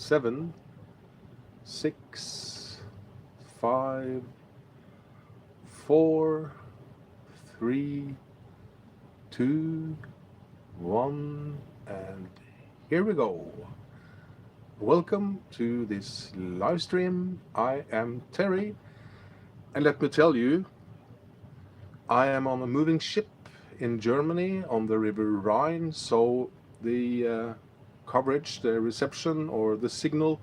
7, 6, 5, 4, 3, 2, 1, and here we go. Welcome to this live stream. I am Terry, and let me tell you, I am on a moving ship in Germany on the river Rhine, so the coverage, the reception, or the signal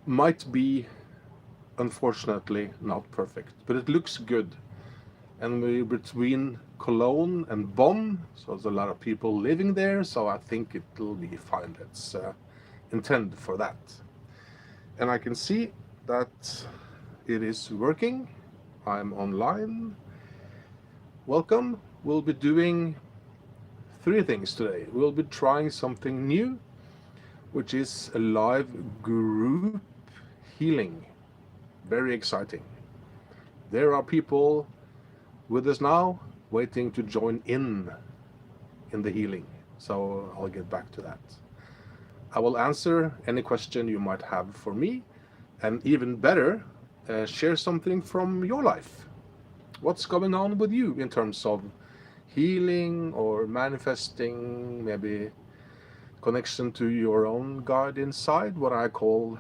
might be, unfortunately, not perfect, but it looks good. And we're between Cologne and Bonn, so there's a lot of people living there, so I think it'll be fine. Let's intend for that. And I can see that it is working. I'm online. Welcome. We'll be doing 3 things today. We'll be trying something new, which is a live group healing. Very exciting. There are people with us now waiting to join in the healing, so I'll get back to that. I will answer any question you might have for me, and even better, share something from your life. What's going on with you in terms of healing or manifesting, maybe connection to your own guide inside, what I call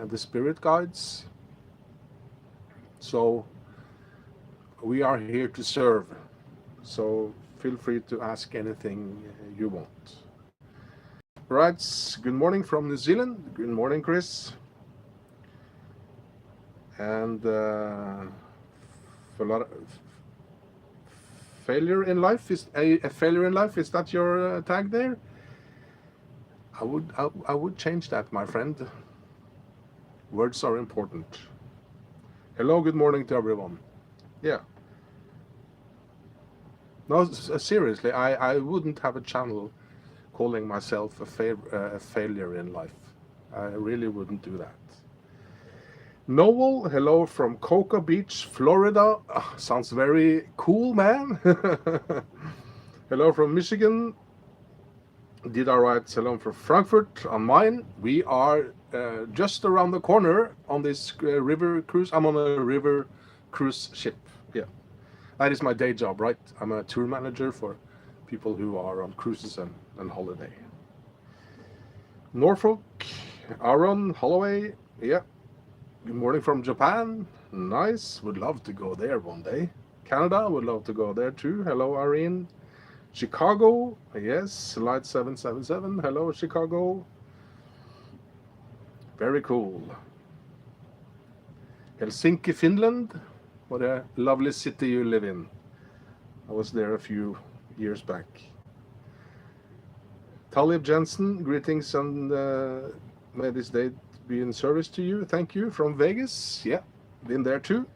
the spirit guides. So we are here to serve, so feel free to ask anything you want. Right, good morning from New Zealand. Good morning, Chris. And failure in life is a failure in life. Is that your tag there? I would change that, my friend. Words are important. Hello, good morning to everyone. Yeah. No, seriously, I wouldn't have a channel calling myself a failure in life. I really wouldn't do that. Noel, hello from Cocoa Beach, Florida. Oh, sounds very cool, man. Hello from Michigan. Did I write hello from Frankfurt on mine? We are just around the corner on this river cruise. I'm on a river cruise ship. Yeah, that is my day job, right? I'm a tour manager for people who are on cruises and holiday. Norfolk, Aaron, Holloway, yeah. Good morning from Japan. Nice. Would love to go there one day. Canada, would love to go there too. Hello, Irene. Chicago, yes. Light 777. Hello, Chicago. Very cool. Helsinki, Finland. What a lovely city you live in. I was there a few years back. Talib Jensen, greetings, and may this day be in service to you. Thank you from Vegas. Yeah, been there too.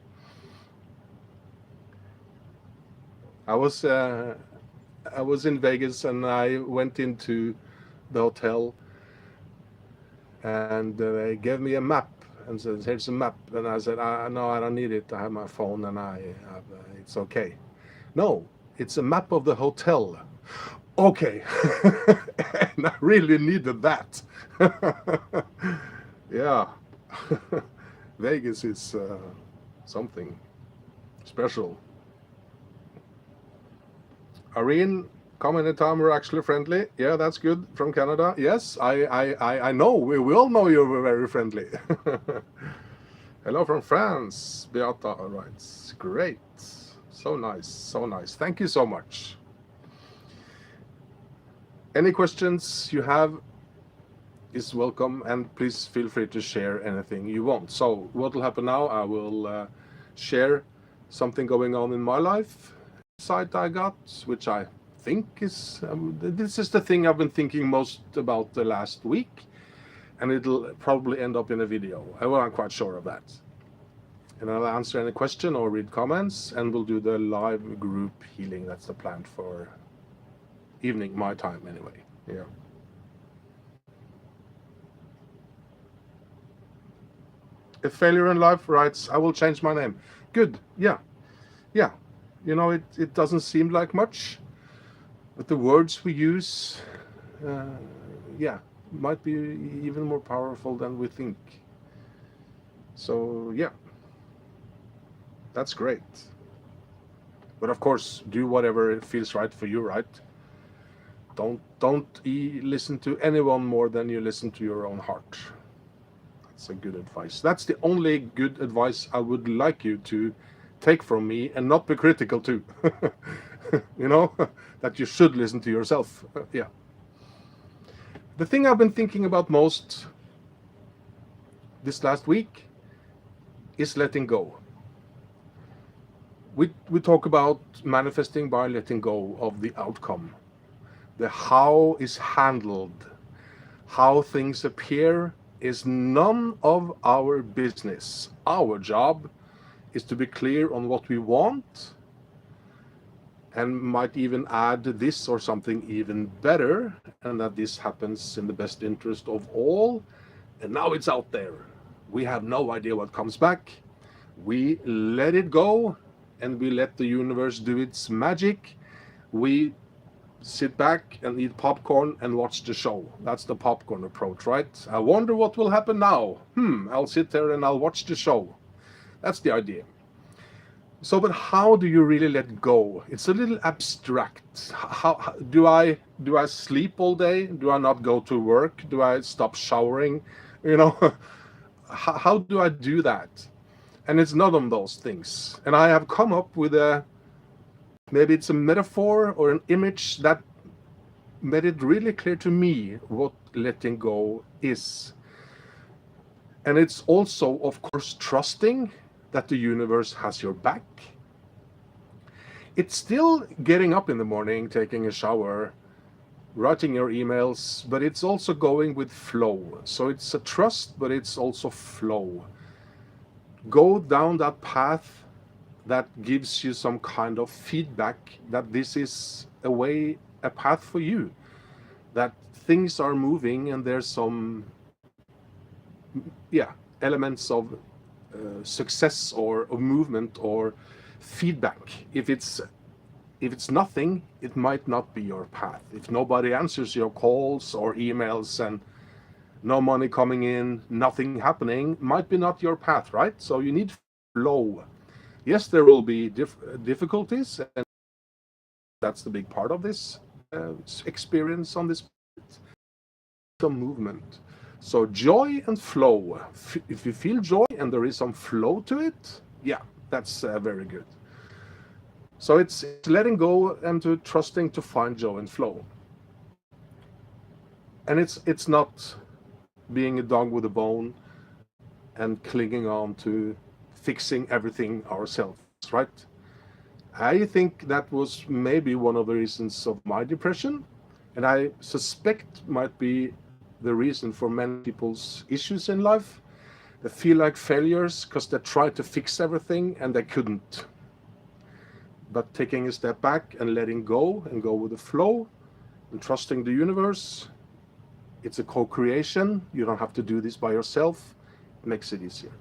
I was in Vegas, and I went into the hotel, and they gave me a map and said, "Here's a map." And I said, "No, I don't need it. I have my phone, and it's okay." No, it's a map of the hotel. Okay, and I really needed that. Yeah, Vegas is something special. Irene, come anytime, we're actually friendly. Yeah, that's good. From Canada. Yes, I know. We all know you're very friendly. Hello from France, Beata. All right, great. So nice, so nice. Thank you so much. Any questions you have is welcome, and please feel free to share anything you want. So what will happen now, I will share something going on in my life, insight I got, which I think is, this is the thing I've been thinking most about the last week, and it'll probably end up in a video. Well, I'm quite sure of that. And I'll answer any question or read comments, and we'll do the live group healing. That's the plan for evening, my time anyway. Yeah. A failure in life writes, I will change my name. Good. Yeah. Yeah. You know, it doesn't seem like much, but the words we use, yeah, might be even more powerful than we think. So yeah, that's great. But of course, do whatever it feels right for you, right? Don't listen to anyone more than you listen to your own heart. That's a good advice. That's the only good advice I would like you to take from me, and not be critical too. You know, that you should listen to yourself. Yeah. The thing I've been thinking about most this last week is letting go. We talk about manifesting by letting go of the outcome. The how is handled, how things appear, is none of our business. Our job is to be clear on what we want, and might even add this or something even better, and that this happens in the best interest of all. And now it's out there. We have no idea what comes back. We let it go, and we let the universe do its magic. We sit back and eat popcorn and watch the show. That's the popcorn approach, right? I wonder what will happen now. I'll sit there and I'll watch the show. That's the idea. So, but how do you really let go? It's a little abstract. How do I sleep all day? Do I not go to work? Do I stop showering? You know, how do I do that? And it's none of those things. And I have come up with maybe it's a metaphor or an image that made it really clear to me what letting go is. And it's also, of course, trusting that the universe has your back. It's still getting up in the morning, taking a shower, writing your emails, but it's also going with flow. So it's a trust, but it's also flow. Go down that path that gives you some kind of feedback that this is a path for you, that things are moving, and there's some elements of success or of movement or feedback. If it's nothing, it might not be your path. If nobody answers your calls or emails, and no money coming in, nothing happening, might be not your path, right? So you need flow. Yes, there will be difficulties, and that's the big part of this experience on this planet. Some movement. So joy and flow. If you feel joy and there is some flow to it, yeah, that's very good. So it's letting go and to trusting to find joy and flow. And it's not being a dog with a bone and clinging on to fixing everything ourselves, right? I think that was maybe one of the reasons of my depression, and I suspect might be the reason for many people's issues in life. They feel like failures because they tried to fix everything and they couldn't. But taking a step back and letting go and go with the flow and trusting the universe, it's a co-creation. You don't have to do this by yourself. It makes it easier.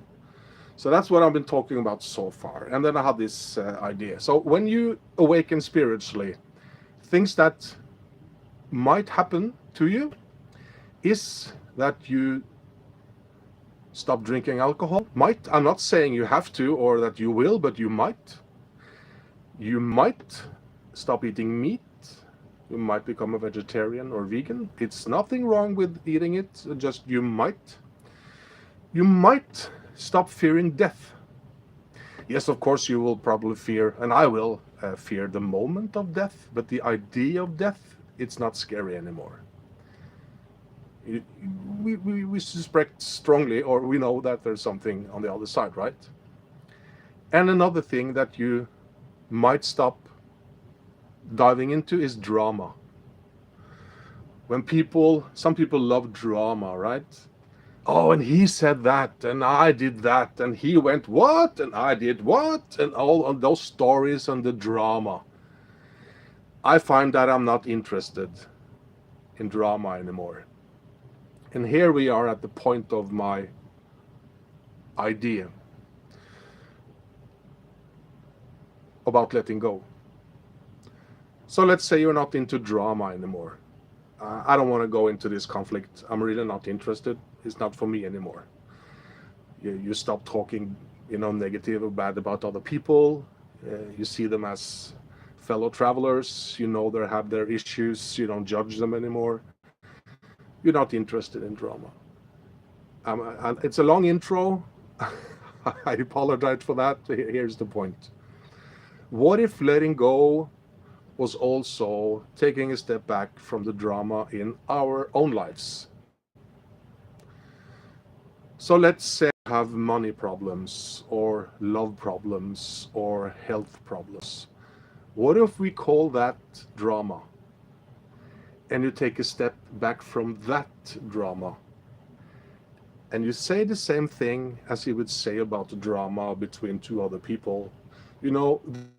So that's what I've been talking about so far. And then I had this idea. So when you awaken spiritually, things that might happen to you is that you stop drinking alcohol. Might. I'm not saying you have to or that you will, but you might. You might stop eating meat. You might become a vegetarian or vegan. It's nothing wrong with eating it, just you might. You might stop fearing death. Yes, of course, you will probably fear, and I will fear the moment of death, but the idea of death, it's not scary anymore. We suspect strongly, or we know that there's something on the other side, right? And another thing that you might stop diving into is drama. Some people love drama, right? Oh, and he said that, and I did that, and he went what, and I did what, and all of those stories and the drama. I find that I'm not interested in drama anymore. And here we are at the point of my idea about letting go. So let's say you're not into drama anymore. I don't want to go into this conflict. I'm really not interested. It's not for me anymore. You stop talking, negative or bad about other people. You see them as fellow travelers. You know they have their issues. You don't judge them anymore. You're not interested in drama. It's a long intro. I apologize for that. Here's the point. What if letting go was also taking a step back from the drama in our own lives? So let's say you have money problems or love problems or health problems. What if we call that drama? And you take a step back from that drama and you say the same thing as you would say about the drama between two other people. This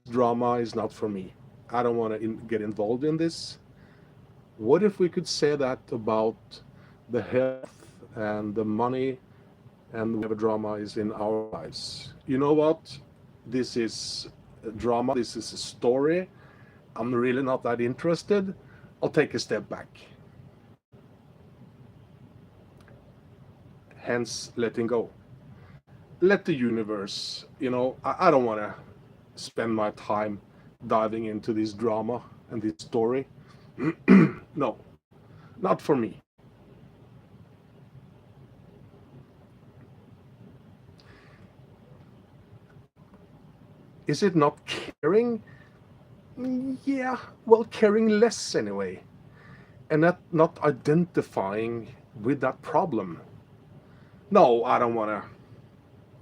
drama is not for me. I don't want to get involved in this. What if we could say that about the health and the money and whatever drama is in our lives? You know what? This is a drama, this is a story. I'm really not that interested. I'll take a step back. Hence, letting go. Let the universe, I don't want to spend my time diving into this drama and this story. No, not for me. Is it not caring? Yeah, well, caring less anyway. And not identifying with that problem. No, I don't want to.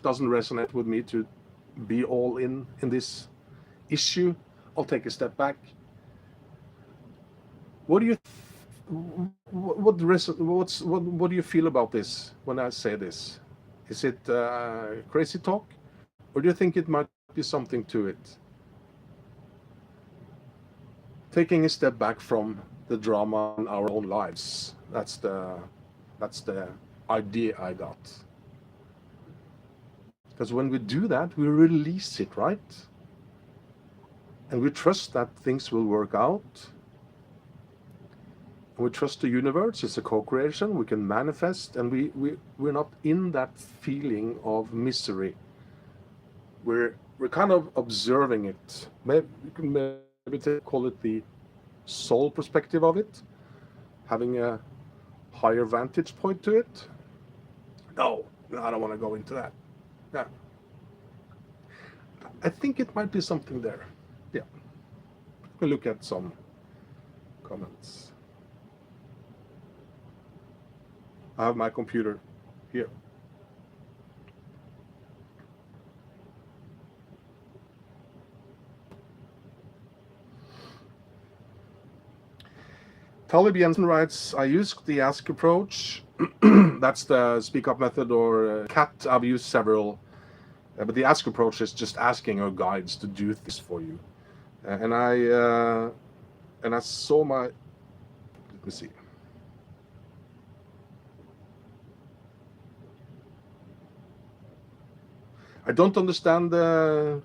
Doesn't resonate with me to be all in this issue. I'll take a step back. What do you what do you feel about this when I say this? Is it crazy talk, or do you think it might be something to it? Taking a step back from the drama in our own lives. That's the idea I got. Because when we do that, we release it, right? And we trust that things will work out. And we trust the universe. It's a co-creation. We can manifest, and we're not in that feeling of misery. We're kind of observing it. Maybe you can call it the soul perspective of it, having a higher vantage point to it. No, I don't want to go into that. Yeah. I think it might be something there. Yeah. We'll look at some comments. I have my computer here. Talib Jensen writes, I use the ask approach. That's the speak up method, or CAT. I've used several. But the ask approach is just asking our guides to do this for you. And I saw my, let me see. I don't understand the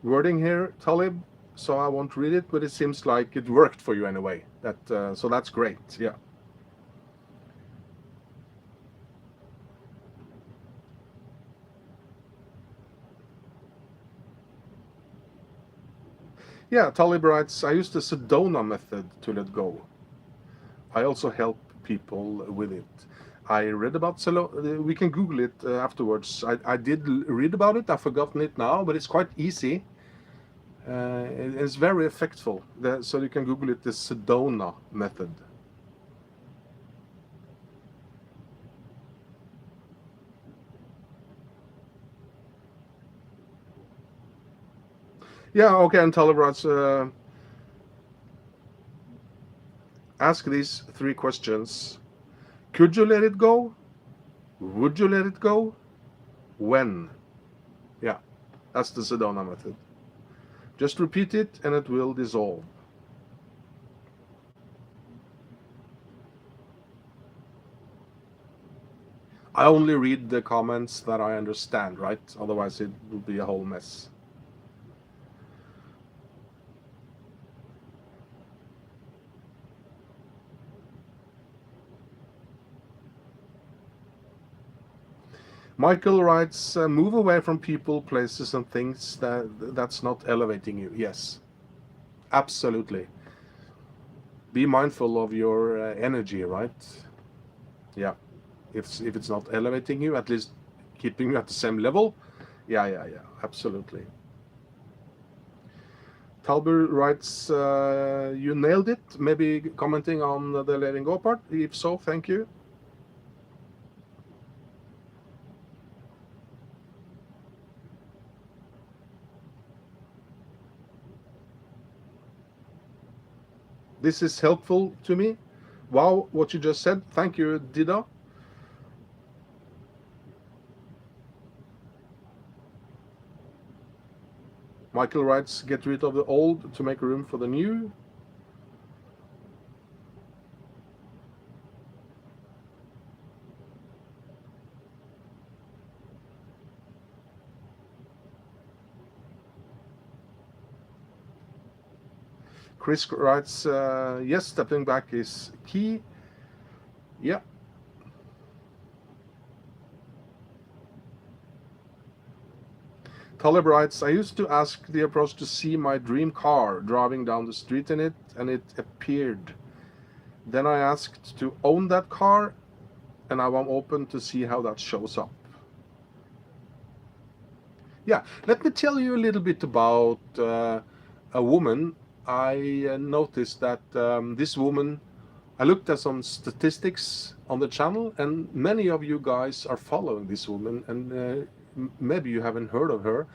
wording here, Talib, so I won't read it, but it seems like it worked for you anyway. So that's great, yeah. Yeah, Talib writes, I use the Sedona method to let go. I also help people with it. I read about Sedona. We can Google it afterwards. I did read about it. I've forgotten it now, but it's quite easy. It's very effectful. So you can Google it, the Sedona method. Yeah, okay, and Talib writes, ask these 3 questions. Could you let it go? Would you let it go? When? Yeah, that's the Sedona method. Just repeat it and it will dissolve. I only read the comments that I understand, right? Otherwise it will be a whole mess. Michael writes, move away from people, places, and things that's not elevating you. Yes, absolutely. Be mindful of your energy, right? Yeah. If it's not elevating you, at least keeping you at the same level. Yeah, absolutely. Talbot writes, you nailed it. Maybe commenting on the letting go part. If so, thank you. This is helpful to me. Wow, what you just said. Thank you, Dida. Michael writes, get rid of the old to make room for the new. Chris writes, yes, stepping back is key. Yeah. Taleb writes, I used to ask the approach to see my dream car driving down the street in it, and it appeared. Then I asked to own that car, and I'm open to see how that shows up. Yeah, let me tell you a little bit about a woman. I noticed that this woman, I looked at some statistics on the channel, and many of you guys are following this woman, and maybe you haven't heard of her.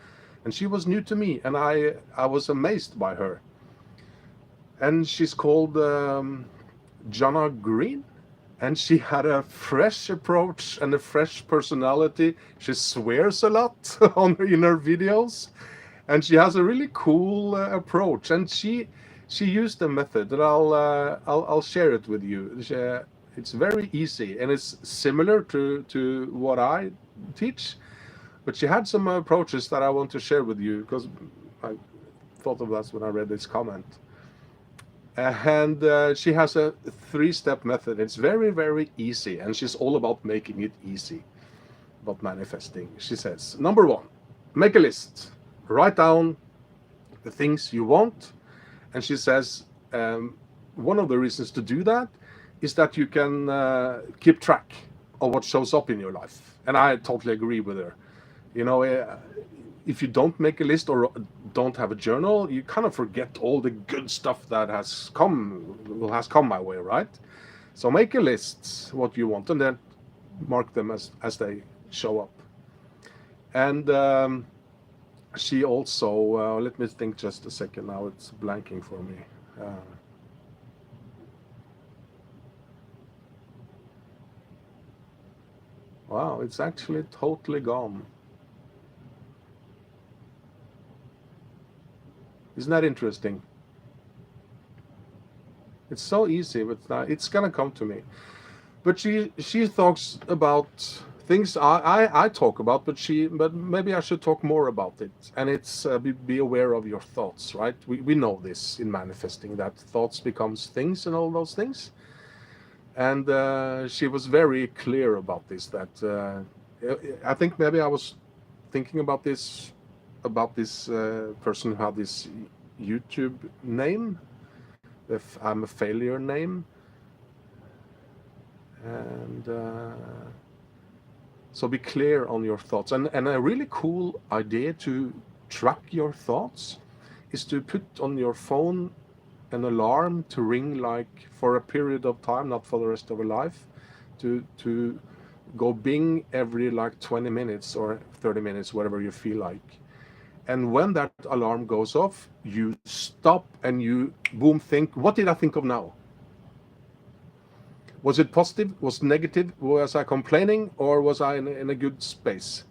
And she was new to me, and I was amazed by her. And she's called Jonna Green, and she had a fresh approach and a fresh personality. She swears a lot in her videos, and she has a really cool approach. And she used a method that I'll share it with you. It's very easy, and it's similar to what I teach. But she had some approaches that I want to share with you because I thought of that when I read this comment. And she has a 3-step method. It's very, very easy, and she's all about making it easy, about manifesting. She says, number 1, make a list. Write down the things you want. And she says, one of the reasons to do that is that you can keep track of what shows up in your life. And I totally agree with her. You know, if you don't make a list or don't have a journal, you kind of forget all the good stuff that has come my way, right? So make a list what you want, and then mark them as they show up. And she also, let me think just a second. Now it's blanking for me. Wow, it's actually totally gone. Isn't that interesting? It's so easy, but it's gonna come to me. But she talks about things I talk about, but maybe I should talk more about it. And it's be aware of your thoughts, right? We know this in manifesting, that thoughts becomes things and all those things. And she was very clear about this. That I think maybe I was thinking about this person who had this YouTube name, if I'm a failure name, and so be clear on your thoughts. And a really cool idea to track your thoughts is to put on your phone an alarm to ring like for a period of time, not for the rest of your life, to go bing every like 20 minutes or 30 minutes, whatever you feel like. And when that alarm goes off, you stop and you boom think, what did I think of now? Was it positive? Was it negative? Was I complaining, or was I in a good space?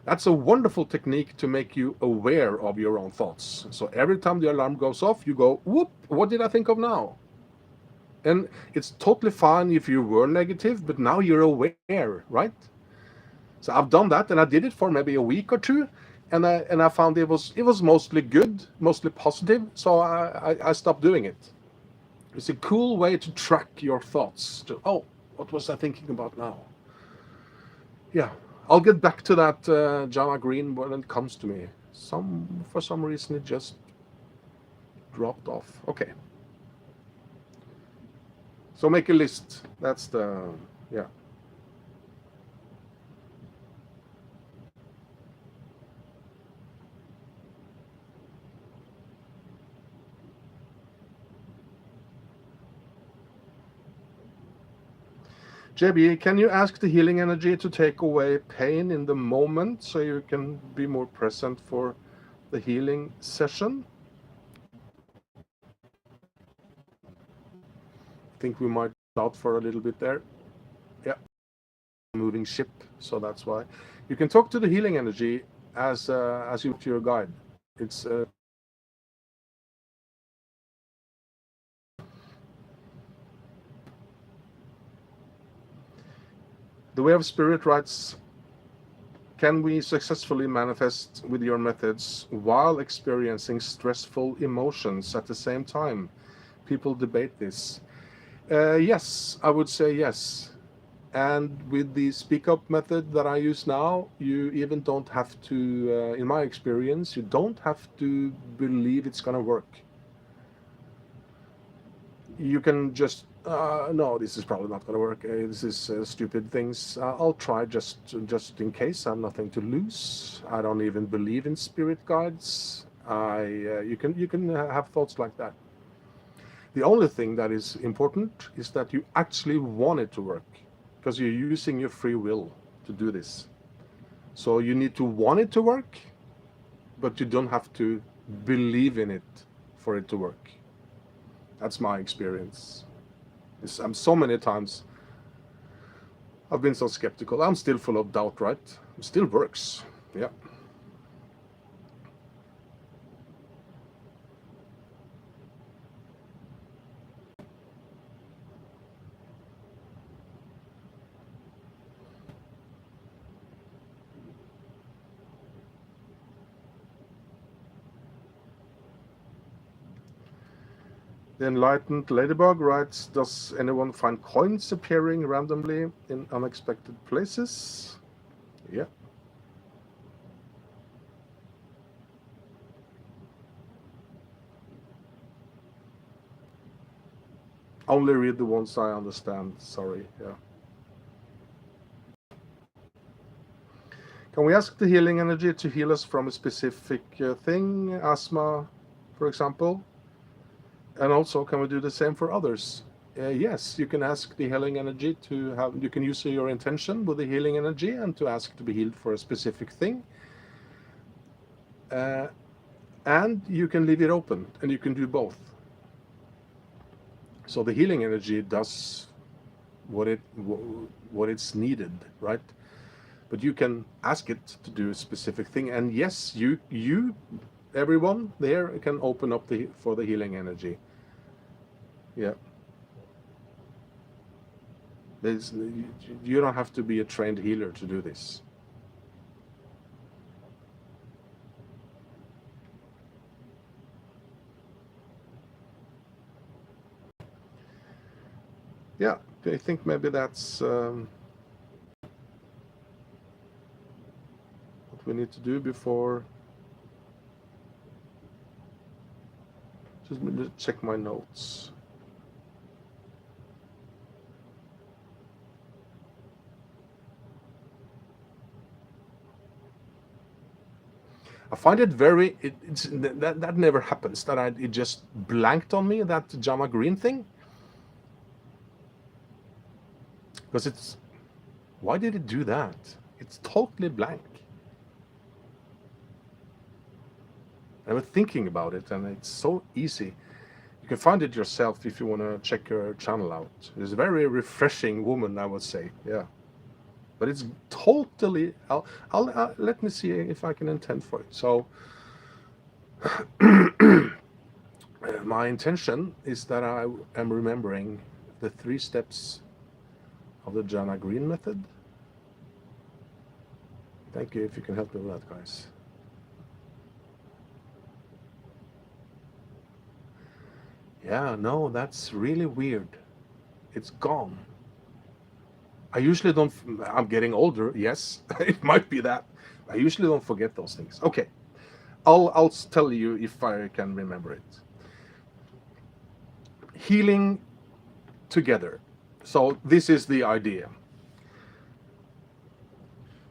That's a wonderful technique to make you aware of your own thoughts. So every time the alarm goes off, you go, whoop, what did I think of now? And it's totally fine if you were negative, but now you're aware, right? So I've done that, and I did it for maybe a week or two, and I found it was mostly good, mostly positive. So I stopped doing it. It's a cool way to track your thoughts. Oh, what was I thinking about now? Yeah. I'll get back to that Jana Green when it comes to me. For some reason it just dropped off. Okay. So make a list. That's the, yeah. JB, can you ask the healing energy to take away pain in the moment so you can be more present for the healing session? I think we might out for a little bit there. Yeah, moving ship, so that's why. You can talk to the healing energy as you to your guide. It's the way of spirit writes, can we successfully manifest with your methods while experiencing stressful emotions at the same time? People debate this. Yes, I would say yes. And with the speak up method that I use now, you even don't have to, in my experience, you don't have to believe it's going to work. You can just, no, this is probably not going to work. This is stupid things. I'll try just in case. I have nothing to lose. I don't even believe in spirit guides. You can have thoughts like that. The only thing that is important is that you actually want it to work, because you're using your free will to do this. So you need to want it to work, but you don't have to believe in it for it to work. That's my experience. I'm so many times I've been so skeptical. I'm still full of doubt, right? It still works. Yeah. The enlightened ladybug writes, does anyone find coins appearing randomly in unexpected places? Yeah. Only read the ones I understand. Sorry. Yeah. Can we ask the healing energy to heal us from a specific thing, asthma, for example? And also, can we do the same for others? Yes, you can ask the healing energy to have, you can use your intention with the healing energy and to ask to be healed for a specific thing. And you can leave it open, and you can do both. So the healing energy does what it's needed, right? But you can ask it to do a specific thing, and yes, you everyone there can open up for the healing energy. Yeah. You don't have to be a trained healer to do this. Yeah, I think maybe that's what we need to do before. Just check my notes. I find it very, that never happens, that it just blanked on me, that Jama Green thing. Because why did it do that? It's totally blank. I was thinking about it, and it's so easy. You can find it yourself if you want to check her channel out. It's a very refreshing woman, I would say. Yeah. But it's totally, let me see if I can intend for it. So my intention is that I am remembering the 3 steps of the Jana Green method. Thank you if you can help me with that, guys. Yeah, no, that's really weird. It's gone. I usually don't, I'm getting older, yes, it might be that. I usually don't forget those things. Okay, I'll tell you if I can remember it. Healing together. So this is the idea.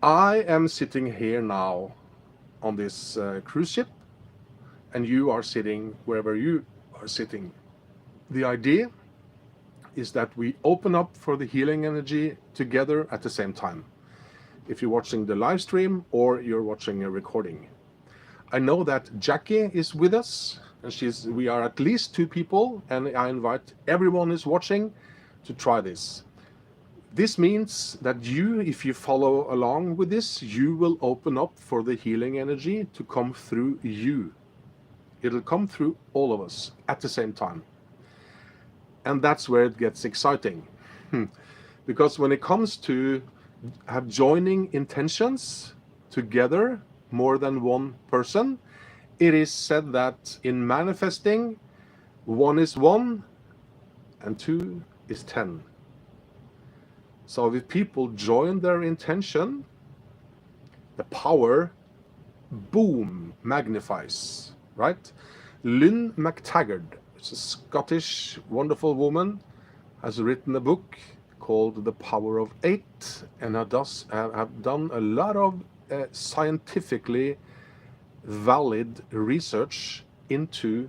I am sitting here now on this cruise ship, and you are sitting wherever you are sitting. The idea is that we open up for the healing energy together at the same time. If you're watching the live stream or you're watching a recording. I know that Jackie is with us, and we are at least 2 people, and I invite everyone who's watching to try this. This means that you, if you follow along with this, you will open up for the healing energy to come through you. It'll come through all of us at the same time. And that's where it gets exciting. Because when it comes to have joining intentions together, more than one person, it is said that in manifesting, 1 is 1 and 2 is 10. So if people join their intention, the power, boom, magnifies, right? Lynn McTaggart, a Scottish wonderful woman, has written a book called The Power of 8, and have done a lot of scientifically valid research into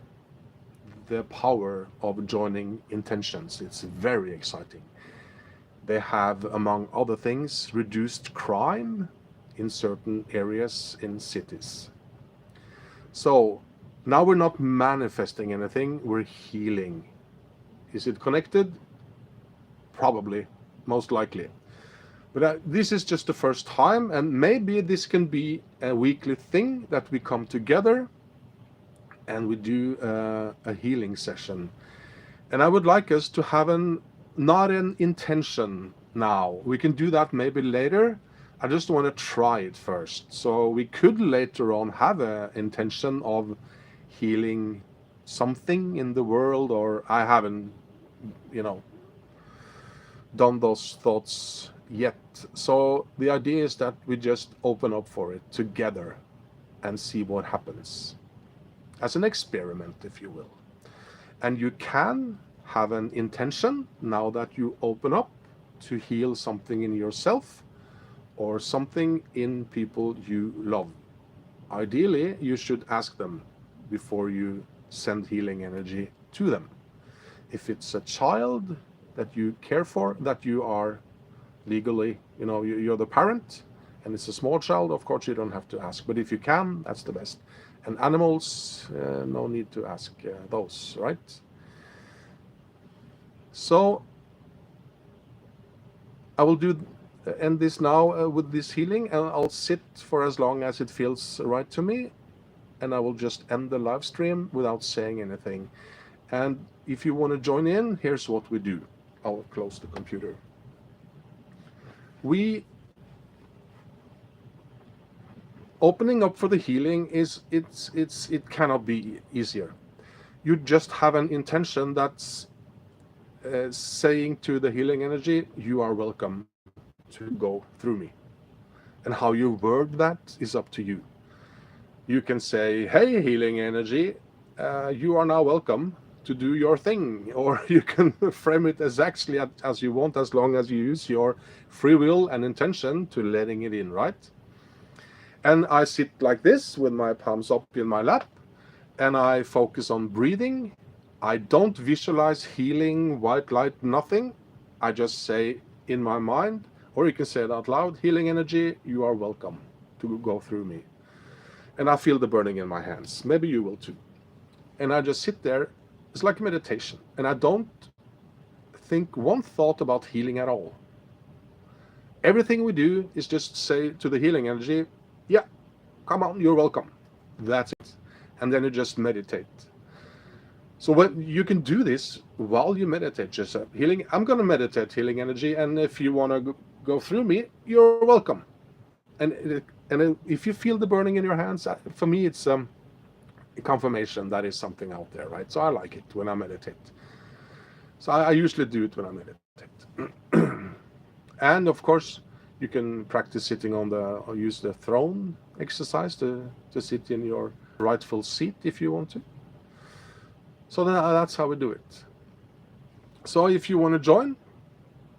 the power of joining intentions. It's very exciting. They have, among other things, reduced crime in certain areas in cities. So now we're not manifesting anything, we're healing. Is it connected? Probably, most likely. But this is just the first time, and maybe this can be a weekly thing that we come together and we do a healing session. And I would like us to have not an intention now. We can do that maybe later. I just want to try it first. So we could later on have an intention of healing something in the world, or I haven't, done those thoughts yet. So the idea is that we just open up for it together and see what happens. As an experiment, if you will. And you can have an intention now that you open up to heal something in yourself or something in people you love. Ideally, you should ask them before you send healing energy to them. If it's a child that you care for, that you are legally, you're the parent, and it's a small child, of course you don't have to ask. But if you can, that's the best. And animals, no need to ask those, right? So I will end this now with this healing, and I'll sit for as long as it feels right to me, and I will just end the live stream without saying anything. And if you want to join in, here's what we do. I'll close the computer. Opening up for the healing it cannot be easier. You just have an intention that's saying to the healing energy, you are welcome to go through me. And how you word that is up to you. You can say, hey, healing energy, you are now welcome to do your thing, or you can frame it as actually as you want, as long as you use your free will and intention to letting it in, right? And I sit like this with my palms up in my lap, and I focus on breathing. I don't visualize healing, white light, nothing. I just say in my mind, or you can say it out loud, healing energy, you are welcome to go through me. And I feel the burning in my hands. Maybe you will too. And I just sit there. It's like meditation. And I don't think one thought about healing at all. Everything we do is just say to the healing energy, yeah, come on, you're welcome. That's it. And then you just meditate. So when you can do this while you meditate, just healing. I'm going to meditate healing energy, and if you want to go through me, you're welcome. And if you feel the burning in your hands, for me, it's a confirmation that is something out there, right? So I like it when I meditate. So I usually do it when I meditate. And of course, you can practice sitting on or use the throne exercise to sit in your rightful seat if you want to. So that's how we do it. So if you want to join,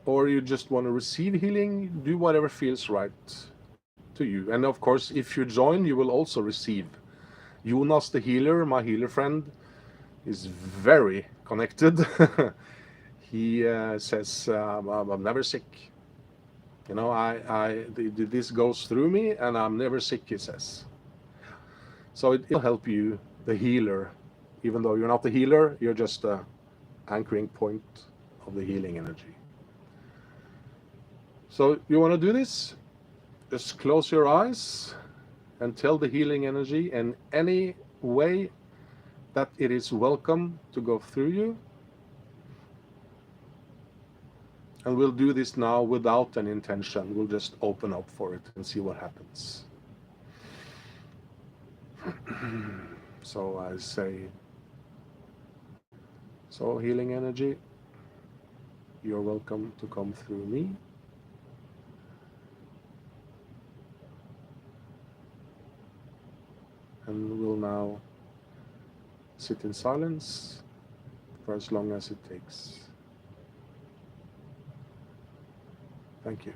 or you just want to receive healing, do whatever feels right to you. And of course, if you join, you will also receive. Jonas, the healer, my healer friend, is very connected. He says, I'm never sick. You know, this goes through me and I'm never sick, he says. So it'll help you, the healer. Even though you're not the healer, you're just the anchoring point of the healing energy. So you want to do this? Just close your eyes and tell the healing energy in any way that it is welcome to go through you. And we'll do this now without an intention. We'll just open up for it and see what happens. So I say, so healing energy, you're welcome to come through me. And we'll now sit in silence for as long as it takes. Thank you.